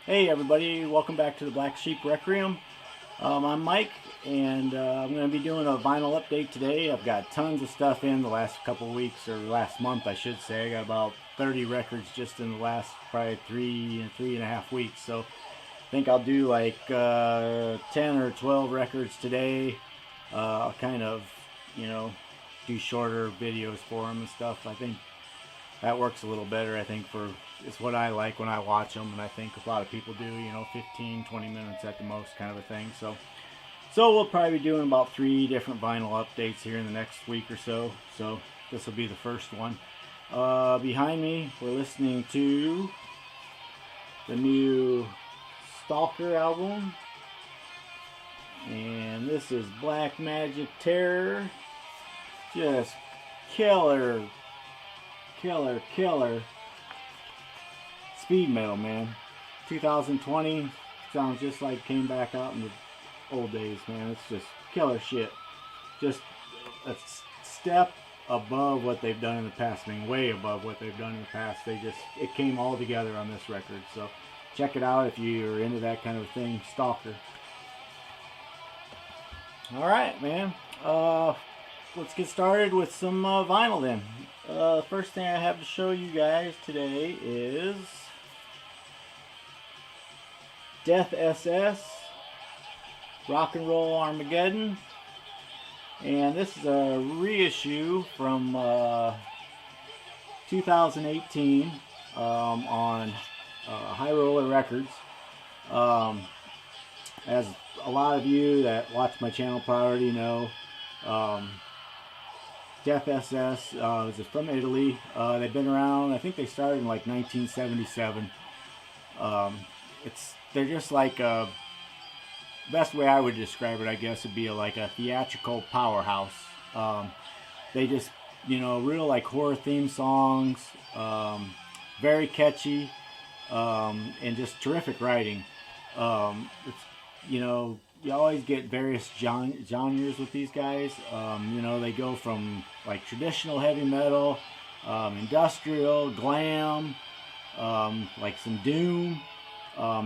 Hey everybody, welcome back to the Black Sheep Requiem. I'm Mike, and I'm going to be doing a vinyl update today. I've got tons of stuff in the last couple weeks, or last month I should say. I got about 30 records just in the last probably three and a half weeks. So I think I'll do like 10 or 12 records today. I'll kind of, do shorter videos for them and stuff. I think that works a little better, it's what I like when I watch them, and I think a lot of people do, 15, 20 minutes at the most kind of a thing. So we'll probably be doing about 3 different vinyl updates here in the next week or so. So this will be the first one. Behind me, we're listening to the new Stalker album. And this is Black Majik Terror. Just killer speed metal, man. 2020 sounds just like it came back out in the old days, man. It's just killer shit. Just a step above what they've done in the past. I mean, way above what they've done in the past. It came all together on this record. So check it out if you're into that kind of thing. Stalker. Alright, man. Let's get started with some vinyl then. First thing I have to show you guys today is Death SS, RocknRoll Armageddon, and this is a reissue from 2018 on High Roller Records. As a lot of you that watch my channel probably know, Death SS is from Italy. They've been around, I think they started in like 1977. They're just like best way I would describe it, I guess, would be like a theatrical powerhouse. They just, real like horror theme songs, very catchy, and just terrific writing. You always get various genres with these guys. They go from like traditional heavy metal, industrial, glam, like some doom.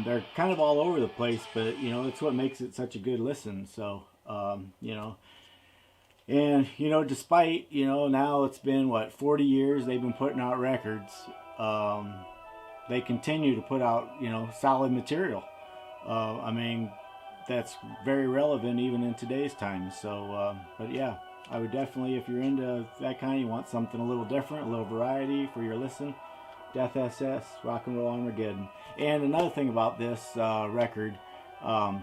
They're kind of all over the place, but it's what makes it such a good listen. So despite now it's been what, 40 years they've been putting out records, they continue to put out solid material. That's very relevant even in today's time. So but yeah, I would definitely, if you're into that kind, you want something a little different, a little variety for your listen, Death SS, RocknRoll Armageddon. And another thing about this record, I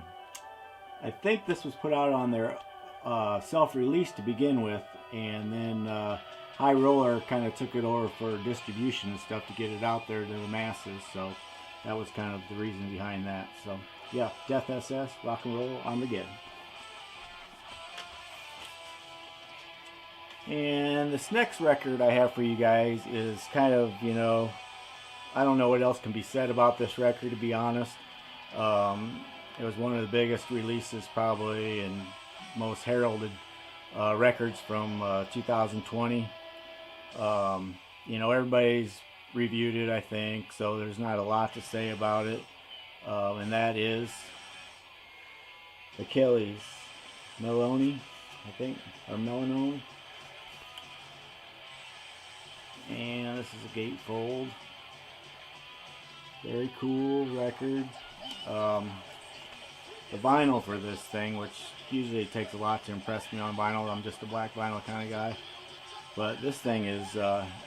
think this was put out on their self-release to begin with, and then High Roller kind of took it over for distribution and stuff to get it out there to the masses. So that was kind of the reason behind that. So yeah, Death SS, RocknRoll Armageddon. And this next record I have for you guys is kind of, I don't know what else can be said about this record, to be honest. It was one of the biggest releases probably and most heralded records from 2020. Everybody's reviewed it, I think, so there's not a lot to say about it. And that is Akhlys, Melinoe, I think, or Melinoe. And this is a gatefold. Very cool record. The vinyl for this thing, which usually takes a lot to impress me on vinyl. I'm just a black vinyl kind of guy. But this thing is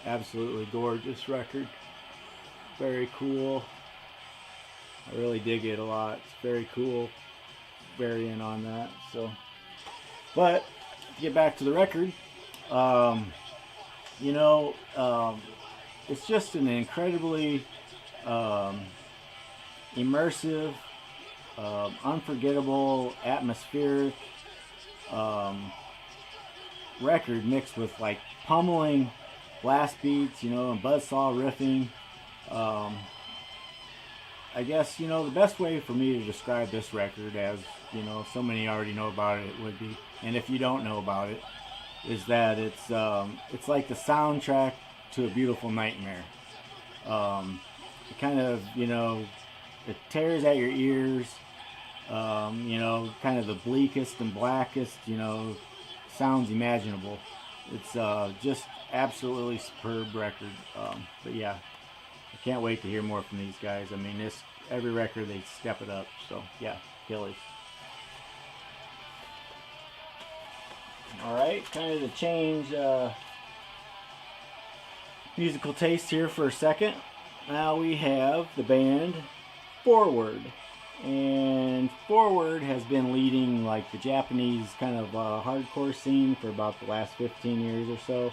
absolutely gorgeous record. Very cool. I really dig it a lot. It's very cool. Very in on that. So, but to get back to the record, it's just an incredibly immersive, unforgettable, atmospheric record mixed with like pummeling blast beats, and buzzsaw riffing. I guess, the best way for me to describe this record, as, so many already know about it, would be, and if you don't know about it, is that it's like the soundtrack to a beautiful nightmare. It kind of, it tears at your ears. You know, kind of the bleakest and blackest, you know, sounds imaginable. It's just absolutely superb record. But yeah, I can't wait to hear more from these guys. I mean, every record they step it up. So yeah, Akhlys. All right, kind of to change musical taste here for a second. Now we have the band Forward. And Forward has been leading like the Japanese kind of hardcore scene for about the last 15 years or so.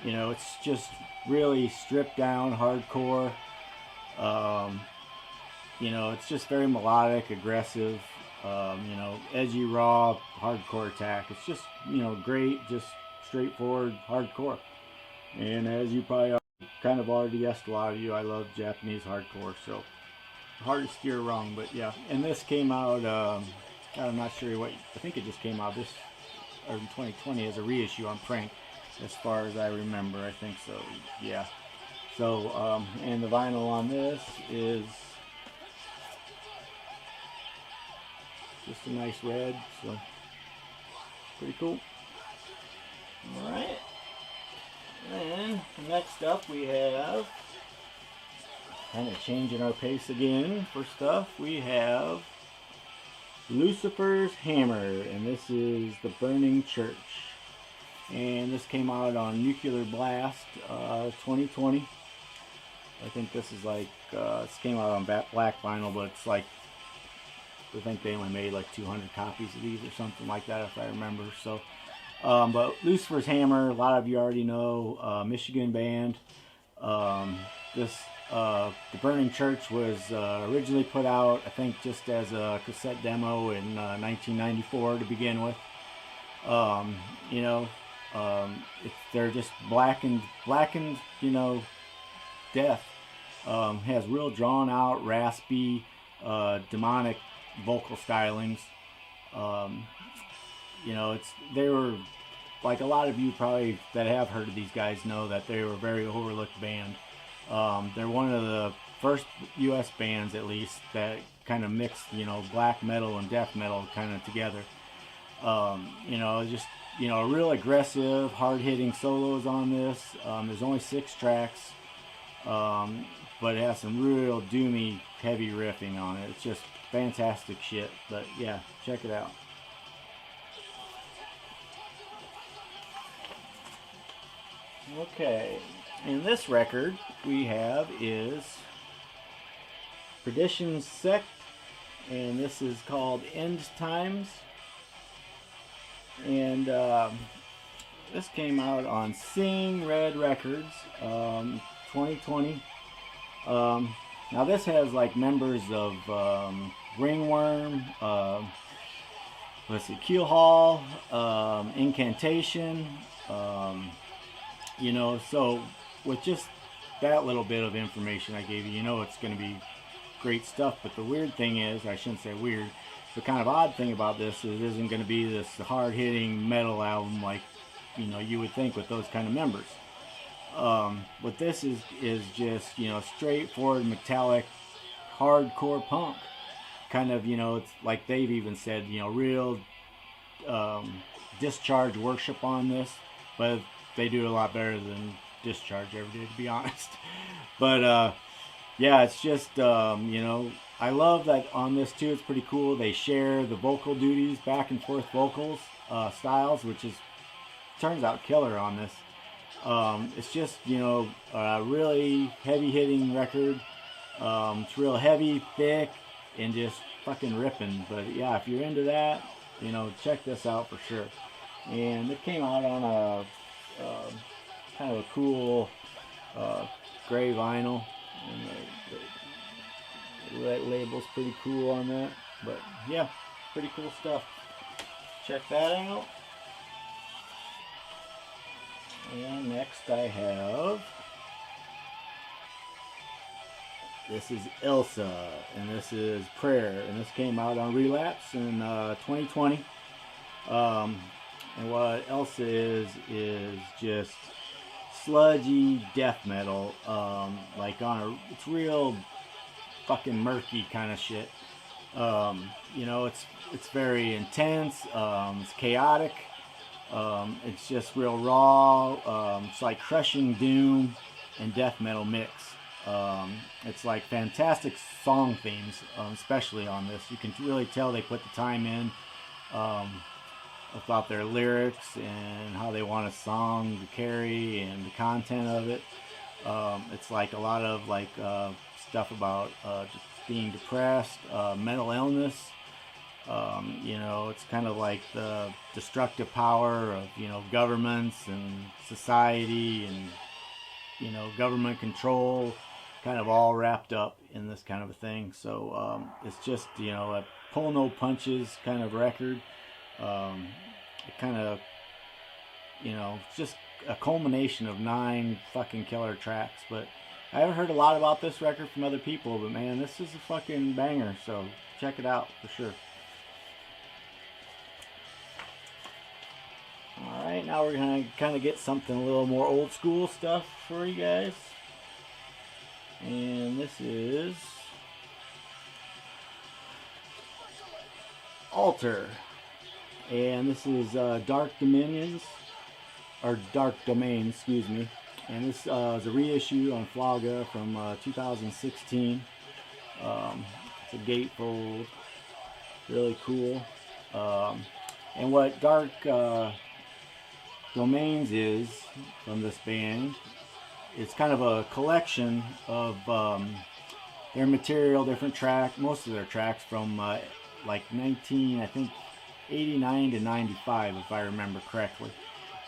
You know, it's just really stripped down hardcore. You know, it's just very melodic, aggressive, you know, edgy, raw, hardcore attack. It's just, you know, great, just straightforward hardcore. And as you probably kind of already guessed, a lot of you, I love Japanese hardcore, so hard to steer wrong. But yeah, and this came out, I'm not sure what, I think it just came out this, or in 2020 as a reissue on Prank, as far as I remember. I think so, yeah. So, and the vinyl on this is just a nice red, so pretty cool. Alright, and next up we have, kind of changing our pace again for stuff, we have Lucifers Hammer, and this is The Burning Church. And this came out on Nuclear Blast 2020. I think this is like, this came out on black vinyl, but it's like, I think they only made like 200 copies of these or something like that, if I remember. So, but Lucifers Hammer, a lot of you already know, Michigan band. The Burning Church was originally put out, I think, just as a cassette demo in 1994 to begin with. You know, they're just blackened, you know, death. Has real drawn out, raspy, demonic vocal stylings. You know, they were, like a lot of you probably that have heard of these guys know that they were a very overlooked band. They're one of the first US bands, at least, that kind of mixed, you know, black metal and death metal kind of together. You know, just, you know, real aggressive, hard-hitting solos on this. There's only 6 tracks, but it has some real doomy, heavy riffing on it. It's just fantastic shit. But yeah, check it out. Okay, and this record we have is Perdition's Sect, and this is called End Times. And this came out on Seeing Red Records, 2020. Now this has like members of Ringworm, let's see, Keelhaul, Incantation, you know, so with just that little bit of information I gave you, you know it's going to be great stuff. But the weird thing is, I shouldn't say weird, the kind of odd thing about this is it isn't going to be this hard-hitting metal album like, you know, you would think with those kind of members. What this is just, you know, straightforward, metallic, hardcore punk. Kind of, you know, it's like they've even said, you know, real Discharge worship on this, but they do a lot better than Discharge ever did, to be honest. But yeah, it's just, you know, I love that on this too. It's pretty cool. They share the vocal duties, back and forth vocals styles, which is turns out killer on this. It's just, you know, a really heavy hitting record. It's real heavy, thick, and just fucking ripping. But yeah, if you're into that, you know, check this out for sure. And it came out on a kind of a cool gray vinyl, and the label's pretty cool on that. But yeah, pretty cool stuff. Check that out. And next I have, this is Ilsa, and this is Prayer, and this came out on Relapse in 2020. And what Elsa is just sludgy death metal, like on a, it's real fucking murky kind of shit. You know, it's very intense. It's chaotic. It's just real raw. It's like crushing doom and death metal mix. It's like fantastic song themes, especially on this. You can really tell they put the time in about their lyrics and how they want a song to carry and the content of it. It's like a lot of like stuff about just being depressed, mental illness. You know, it's kind of like the destructive power of, you know, governments and society and, you know, government control, kind of all wrapped up in this kind of a thing. So it's just, you know, a pull no punches kind of record. It kind of, you know, it's just a culmination of 9 fucking killer tracks. But I haven't heard a lot about this record from other people, but man, this is a fucking banger, so check it out for sure. Alright, now we're going to kind of get something a little more old school stuff for you guys. And this is Alter. And this is Dark Dominions, or Dark Domain, excuse me. And this is a reissue on Flaga from 2016. It's a gatefold, really cool. And what Dark Domains is from this band, it's kind of a collection of their material, different tracks, most of their tracks from like 19, I think 89 to 95, if I remember correctly.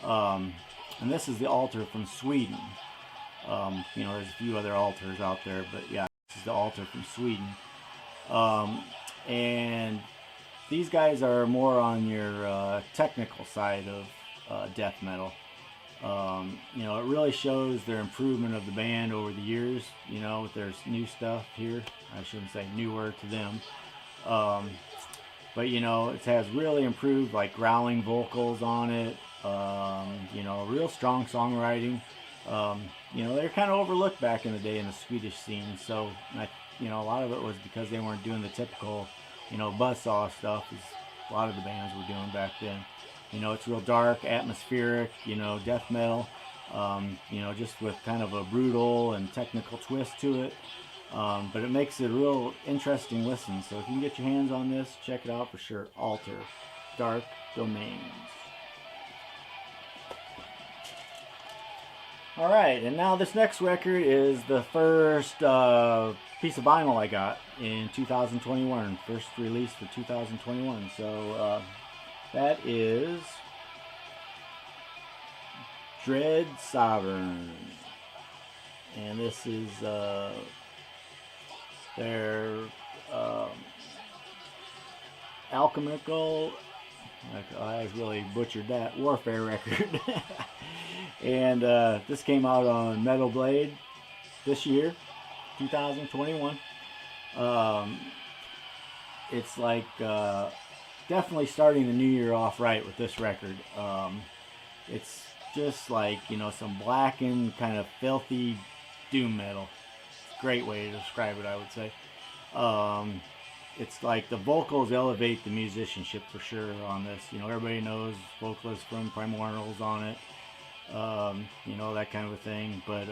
And this is the Altar from Sweden. You know, there's a few other altars out there, but yeah, this is the Altar from Sweden. And these guys are more on your technical side of death metal. You know, it really shows their improvement of the band over the years. You know, there's new stuff here. I shouldn't say newer to them. But you know, it has really improved, like growling vocals on it. You know, real strong songwriting. You know, they're kind of overlooked back in the day in the Swedish scene. So, you know, a lot of it was because they weren't doing the typical, you know, buzzsaw stuff as a lot of the bands were doing back then. You know, it's real dark, atmospheric, you know, death metal. You know, just with kind of a brutal and technical twist to it. But it makes it a real interesting listen. So if you can get your hands on this, check it out for sure. Alter, Dark Domains. Alright, and now this next record is the first piece of vinyl I got in 2021. First release for 2021. So that is Dread Sovereign. And this is their Alchemical, I really butchered that, Warfare record. And this came out on Metal Blade this year, 2021. It's like definitely starting the new year off right with this record. It's just like, you know, some blackened, kind of filthy doom metal. Great way to describe it, I would say. It's like the vocals elevate the musicianship for sure on this. You know, everybody knows vocalists from Primordial's on it. You know, that kind of a thing. But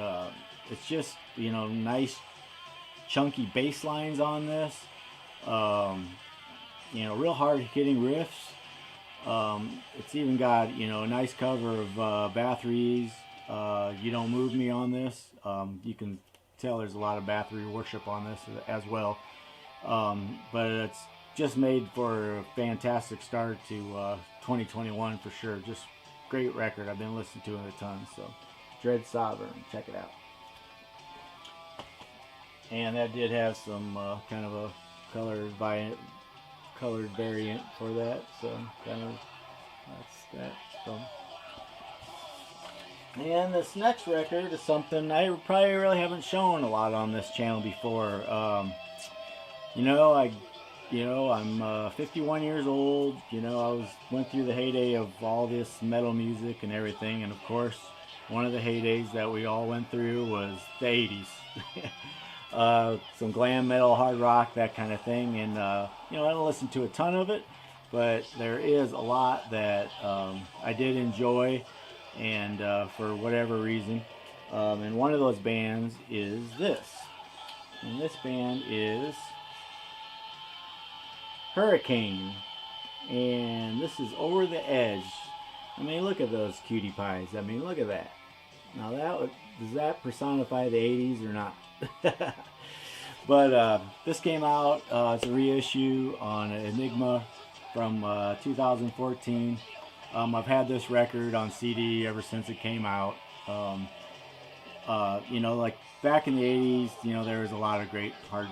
it's just, you know, nice chunky bass lines on this. You know, real hard hitting riffs. It's even got, you know, a nice cover of Bathory's You Don't Move Me on this. You can tell there's a lot of Bathory worship on this as well. But it's just made for a fantastic start to 2021 for sure. Just great record. I've been listening to it a ton. So Dread Sovereign, check it out. And that did have some kind of a colored variant for that. So kind of that's that. So. And this next record is something I probably really haven't shown a lot on this channel before. You know, I'm 51 years old. You know, went through the heyday of all this metal music and everything, and of course, one of the heydays that we all went through was the 80s. some glam metal, hard rock, that kind of thing. And you know, I don't listen to a ton of it, but there is a lot that I did enjoy, and for whatever reason. And one of those bands is this. And this band is Hurricane. And this is Over the Edge. I mean, look at those cutie pies. I mean, look at that. Now, does that personify the 80s or not? But this came out, it's a reissue on Enigma from 2014. I've had this record on CD ever since it came out. You know, like back in the 80s, you know, there was a lot of great hard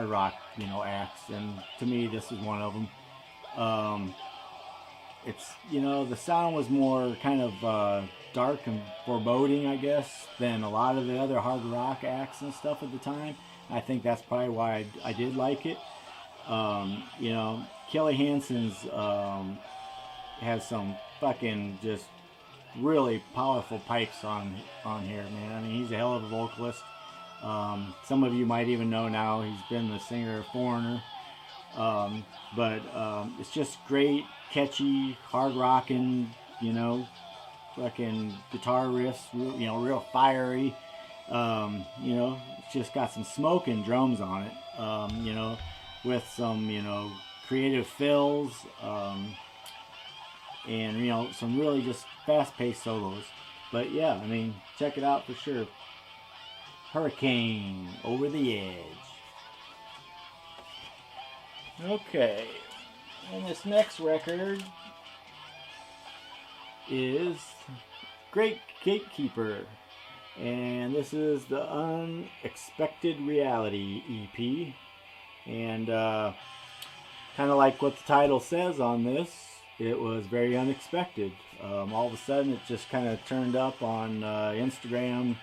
rock, you know, acts, and to me, this is one of them. It's, you know, the sound was more kind of dark and foreboding, I guess, than a lot of the other hard rock acts and stuff at the time. I think that's probably why I did like it. You know, Kelly Hansen's has some fucking just really powerful pipes on here, man. I mean, he's a hell of a vocalist. Some of you might even know now he's been the singer of Foreigner. But it's just great, catchy, hard rocking, you know, fucking guitar riffs, you know, real fiery. You know, it's just got some smoking drums on it, you know, with some, you know, creative fills, and, you know, some really just fast-paced solos. But yeah, I mean, check it out for sure. Hurricane, Over the Edge. Okay, and this next record is Great Gatekeeper, and this is the Unexpected Reality EP, and kind of like what the title says on this, it was very unexpected. All of a sudden it just kind of turned up on Instagram,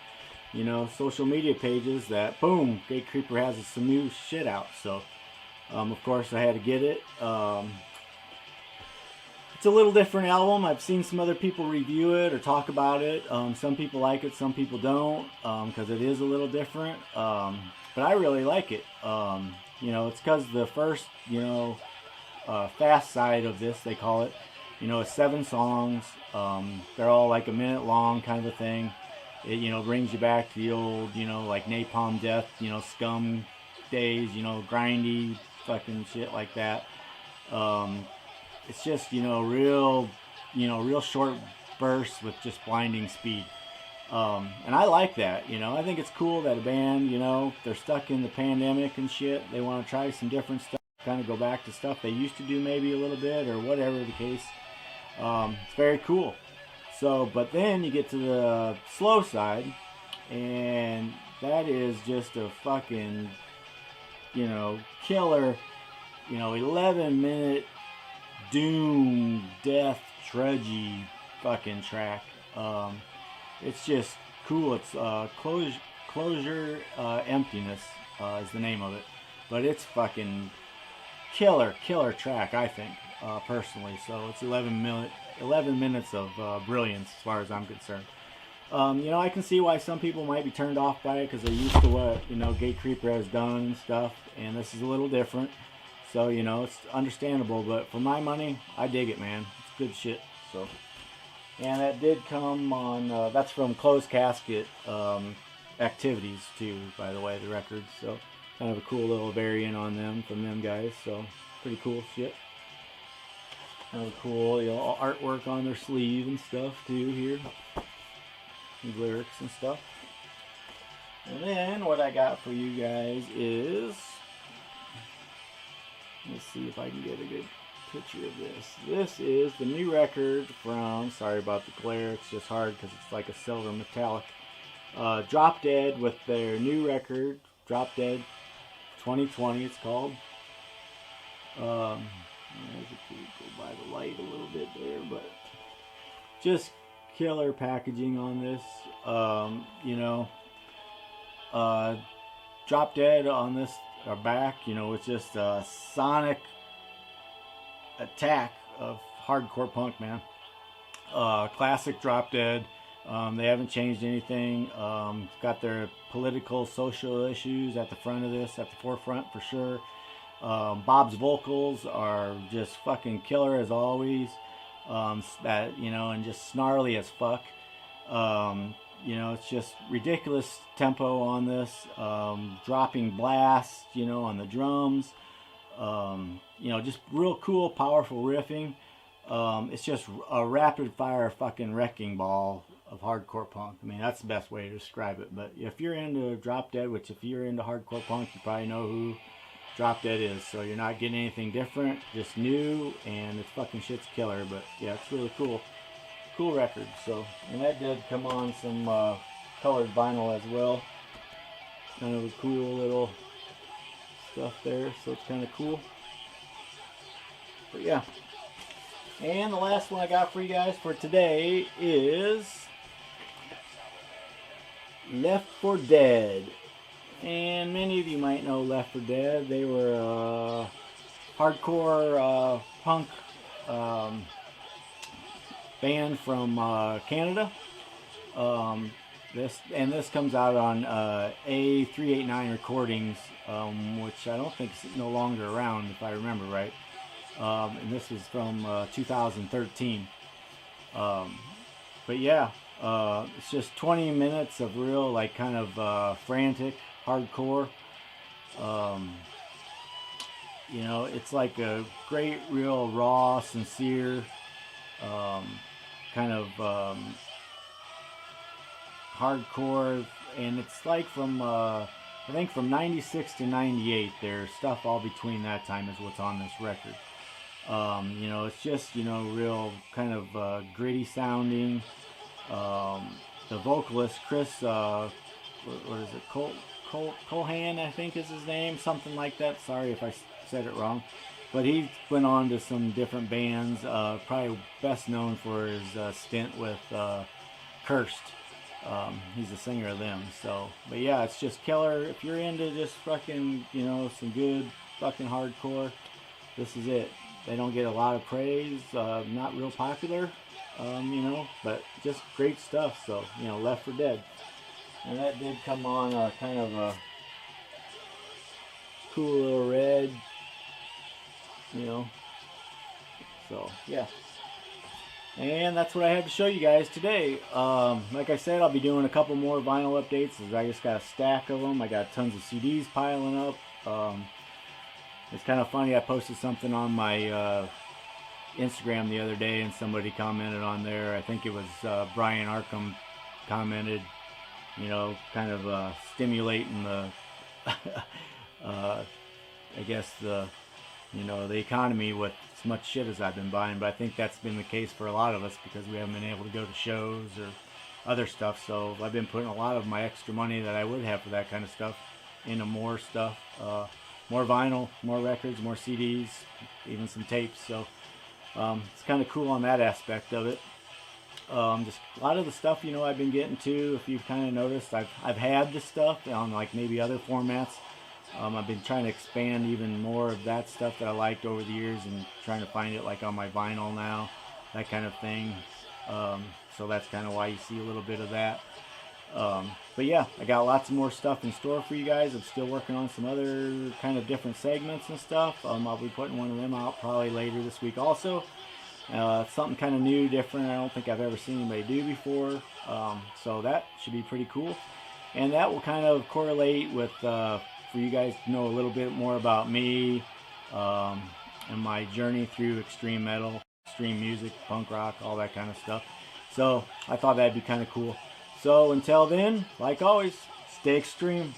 you know, social media pages that boom, Gatekeeper has some new shit out. So of course I had to get it. It's a little different album. I've seen some other people review it or talk about it. Some people like it, some people don't, because it is a little different. But I really like it. You know, it's because the first, you know, fast side of this, they call it, you know, it's 7 songs. They're all like a minute long kind of a thing. It, you know, brings you back to the old, you know, like Napalm Death, you know, Scum days, you know, grindy fucking shit like that. It's just, you know, real short bursts with just blinding speed. And I like that, you know. I think it's cool that a band, you know, they're stuck in the pandemic and shit. They want to try some different stuff, kind of go back to stuff they used to do maybe a little bit or whatever the case. It's very cool. So, but then you get to the slow side, and that is just a fucking, you know, killer, you know, 11-minute doom, death, trudgy fucking track. It's just cool. It's Closure Emptiness is the name of it. But it's fucking killer track, I think, personally. So it's 11 minutes of brilliance as far as I'm concerned. You know, I can see why some people might be turned off by it because they're used to what, you know, Gatecreeper has done and stuff, and this is a little different. So, you know, it's understandable, but for my money, I dig it, man. It's good shit. So, and that did come on, that's from Closed Casket Activities too, by the way, the records. So, kind of a cool little variant on them from them guys. So, pretty cool shit. Kind of cool, you know, artwork on their sleeve and stuff too here. And lyrics and stuff. And then what I got for you guys is, let's see if I can get a good picture of this. This is the new record from, sorry about the glare, it's just hard because it's like a silver metallic. Dropdead with their new record, Dropdead 2020 it's called. As you can go by the light a little bit there, but just killer packaging on this. You know, Dropdead on this back, you know, it's just a sonic attack of hardcore punk, man. Classic Dropdead, They haven't changed anything. Got their political, social issues at the front of this, at the forefront for sure. Bob's vocals are just fucking killer as always. That, you know, and just snarly as fuck. You know, it's just ridiculous tempo on this. Dropping blasts, you know, on the drums. You know, just real cool, powerful riffing. It's just a rapid fire fucking wrecking ball of hardcore punk. I mean, that's the best way to describe it. But if you're into Dropdead, which if you're into hardcore punk, you probably know who Dropdead is. So you're not getting anything different, just new, and it's fucking shit's killer. But yeah, it's really cool. Cool record. So, and that did come on some colored vinyl as well. Kind of a cool little stuff there. So it's kind of cool. But yeah. And the last one I got for you guys for today is Left 4 Dead. And many of you might know Left 4 Dead. They were a hardcore punk band from Canada. This comes out on A389 Recordings, which I don't think is no longer around if I remember right. And this is from 2013. But yeah, it's just 20 minutes of real, like, kind of frantic hardcore. You know, it's like a great, real raw, sincere, kind of hardcore, and it's like from I think from 96 to 98. There's stuff all between that time is what's on this record. You know, it's just, you know, real kind of gritty sounding. The vocalist, Chris, what is it, Colhan, I think is his name, something like that. Sorry if I said it wrong. But he went on to some different bands, probably best known for his stint with Cursed. He's a singer of them. So, but yeah, it's just killer. If you're into just fucking, you know, some good fucking hardcore, this is it. They don't get a lot of praise, not real popular, you know, but just great stuff. So, you know, Left 4 Dead. And that did come on kind of a cool little red, you know. So, yeah. And that's what I had to show you guys today. Like I said, I'll be doing a couple more vinyl updates. I just got a stack of them. I got tons of CDs piling up. It's kind of funny, I posted something on my Instagram the other day and somebody commented on there. I think it was Brian Arkham commented, you know, kind of stimulating the, I guess the, you know, the economy with as much shit as I've been buying. But I think that's been the case for a lot of us because we haven't been able to go to shows or other stuff. So I've been putting a lot of my extra money that I would have for that kind of stuff into more stuff. More vinyl, more records, more CDs, even some tapes. So it's kind of cool on that aspect of it. Just a lot of the stuff, you know, I've been getting to, if you've kind of noticed, I've had this stuff on like maybe other formats. I've been trying to expand even more of that stuff that I liked over the years and trying to find it like on my vinyl now, that kind of thing. So that's kind of why you see a little bit of that. But yeah, I got lots more stuff in store for you guys. I'm still working on some other kind of different segments and stuff. I'll be putting one of them out probably later this week also. Something kind of new, different. I don't think I've ever seen anybody do before. So that should be pretty cool. And that will kind of correlate with, for you guys to know a little bit more about me and my journey through extreme metal, extreme music, punk rock, all that kind of stuff. So I thought that'd be kind of cool. So until then, like always, stay extreme.